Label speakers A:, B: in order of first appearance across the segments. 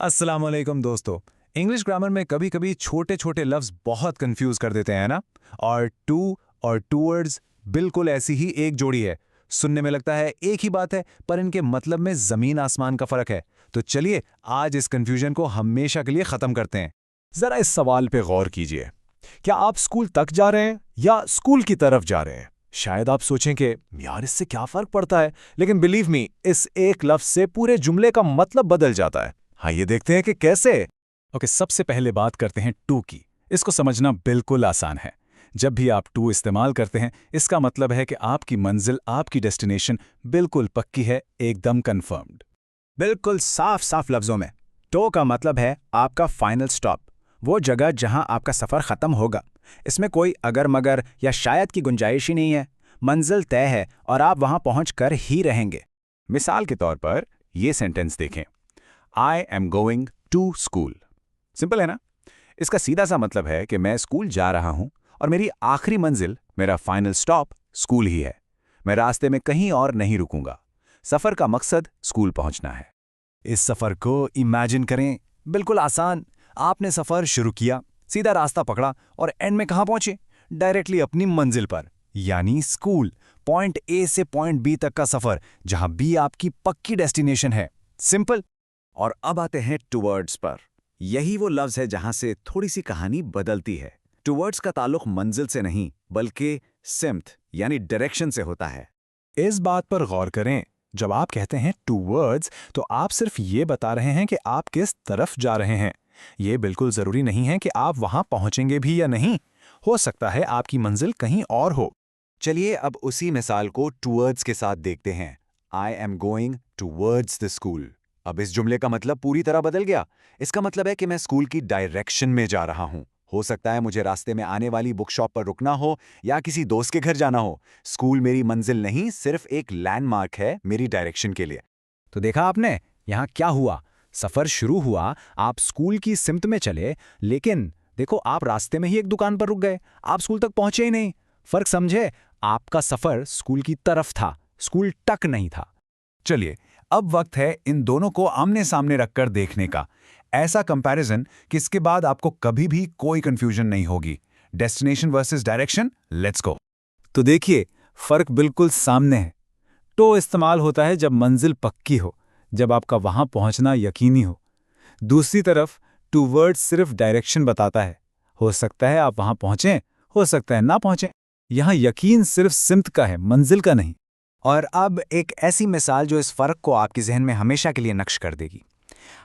A: अस्सलाम वालेकुम दोस्तों। इंग्लिश ग्रामर में कभी कभी छोटे छोटे लफ्ज बहुत कंफ्यूज कर देते हैं ना। और टू और टूवर्ड्स बिल्कुल ऐसी ही एक जोड़ी है। सुनने में लगता है एक ही बात है, पर इनके मतलब में जमीन आसमान का फर्क है। तो चलिए आज इस कंफ्यूजन को हमेशा के लिए खत्म करते हैं।
B: जरा इस सवाल पे गौर कीजिए। क्या आप स्कूल तक जा रहे हैं या स्कूल की तरफ जा रहे हैं? शायद आप सोचें कि यार इससे क्या फर्क पड़ता है, लेकिन बिलीव मी, इस एक लफ्ज से पूरे जुमले का मतलब बदल जाता है। आइए देखते हैं कि कैसे। ओके, सबसे पहले बात करते हैं टू की। इसको समझना बिल्कुल आसान है। जब भी आप टू इस्तेमाल करते हैं, इसका मतलब है कि आपकी मंजिल, आपकी डेस्टिनेशन बिल्कुल पक्की है, एकदम कंफर्म्ड।
C: बिल्कुल साफ साफ लफ्जों में टो का मतलब है आपका फाइनल स्टॉप, वो जगह जहां आपका सफर खत्म होगा। इसमें कोई अगर मगर या शायद की गुंजाइश ही नहीं है। मंजिल तय है और आप वहां पहुंच कर ही रहेंगे।
B: मिसाल के तौर पर ये सेंटेंस देखें, I am going to school. Simple है ना? इसका सीधा सा मतलब है कि मैं स्कूल जा रहा हूं और मेरी आखिरी मंजिल, मेरा फाइनल स्टॉप स्कूल ही है। मैं रास्ते में कहीं और नहीं रुकूंगा। सफर का मकसद स्कूल पहुंचना है।
A: इस सफर को इमेजिन करें, बिल्कुल आसान। आपने सफर शुरू किया, सीधा रास्ता पकड़ा और एंड में कहां पहुंचे? डायरेक्टली अपनी मंजिल पर, यानी स्कूल। पॉइंट ए से पॉइंट बी तक का सफर, जहां बी आपकी पक्की डेस्टिनेशन है। सिंपल।
C: और अब आते हैं टूवर्ड्स पर। यही वो लफ्ज है जहां से थोड़ी सी कहानी बदलती है। टूवर्ड्स का ताल्लुक मंजिल से नहीं बल्कि सिम्त यानी डायरेक्शन से होता है।
B: इस बात पर गौर करें, जब आप कहते हैं टूवर्ड्स, तो आप सिर्फ ये बता रहे हैं कि आप किस तरफ जा रहे हैं। ये बिल्कुल जरूरी नहीं है कि आप वहां पहुंचेंगे भी या नहीं। हो सकता है आपकी मंजिल कहीं और हो।
C: चलिए अब उसी मिसाल को टूवर्ड्स के साथ देखते हैं। आई am going towards the school. अब इस जुमले का मतलब पूरी तरह बदल गया। इसका मतलब है कि मैं स्कूल की डायरेक्शन में जा रहा हूं। हो सकता है मुझे रास्ते में आने वाली बुक शॉप पर रुकना हो या किसी दोस्त के घर जाना हो। स्कूल मेरी मंजिल नहीं, सिर्फ एक लैंडमार्क है मेरी डायरेक्शन के लिए।
A: तो देखा आपने, यहां क्या हुआ? सफर शुरू हुआ, आप स्कूल की सिमत में चले, लेकिन देखो आप रास्ते में ही एक दुकान पर रुक गए। आप स्कूल तक पहुंचे ही नहीं। फर्क समझे? आपका सफर स्कूल की तरफ था, स्कूल तक नहीं था।
B: चलिए, अब वक्त है इन दोनों को आमने सामने रखकर देखने का। ऐसा कंपैरिजन कि इसके बाद आपको कभी भी कोई कंफ्यूजन नहीं होगी। Destination versus direction, let's go.
A: तो देखिए, फर्क बिल्कुल सामने है। टो इस्तेमाल होता है जब मंजिल पक्की हो, जब आपका वहां पहुंचना यकीनी हो। दूसरी तरफ टूवर्ड्स सिर्फ डायरेक्शन बताता है। हो सकता है आप वहां पहुंचें, हो सकता है ना पहुंचें। यहां यकीन सिर्फ सिमत का है, मंजिल का नहीं।
C: और अब एक ऐसी मिसाल जो इस फर्क को आपके जहन में हमेशा के लिए नक्श कर देगी।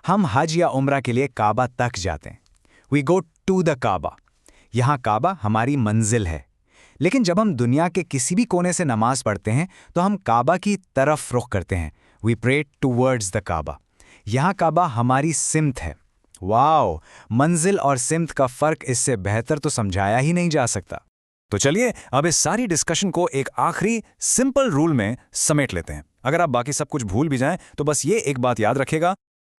C: हम हज या उम्रा के लिए काबा तक जाते हैं। वी गो टू द काबा। यहाँ काबा हमारी मंजिल है। लेकिन जब हम दुनिया के किसी भी कोने से नमाज पढ़ते हैं तो हम काबा की तरफ रुख करते हैं। वी प्रे टूवर्ड्स द काबा। यहाँ काबा हमारी सिमत है। वाओ, मंजिल और सिमत का फर्क इससे बेहतर तो समझाया ही नहीं जा सकता।
B: तो चलिए अब इस सारी डिस्कशन को एक आखिरी सिंपल रूल में समेट लेते हैं। अगर आप बाकी सब कुछ भूल भी जाएं तो बस ये एक बात याद रखेगा,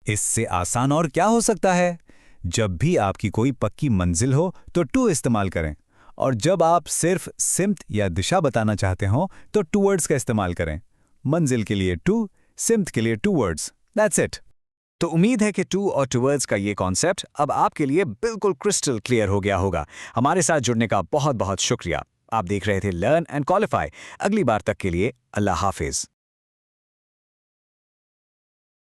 A: इससे आसान और क्या हो सकता है? जब भी आपकी कोई पक्की मंजिल हो तो टू इस्तेमाल करें, और जब आप सिर्फ सिमत या दिशा बताना चाहते हो तो टूवर्ड्स का इस्तेमाल करें। मंजिल के लिए टू, सिमत के लिए टूवर्ड्स। That's it.
C: तो उम्मीद है कि टू और टूवर्ड्स का ये कॉन्सेप्ट अब आपके लिए बिल्कुल क्रिस्टल क्लियर हो गया होगा। हमारे साथ जुड़ने का बहुत बहुत शुक्रिया। आप देख रहे थे लर्न एंड क्वालिफाई। अगली बार तक के लिए अल्लाह हाफिज।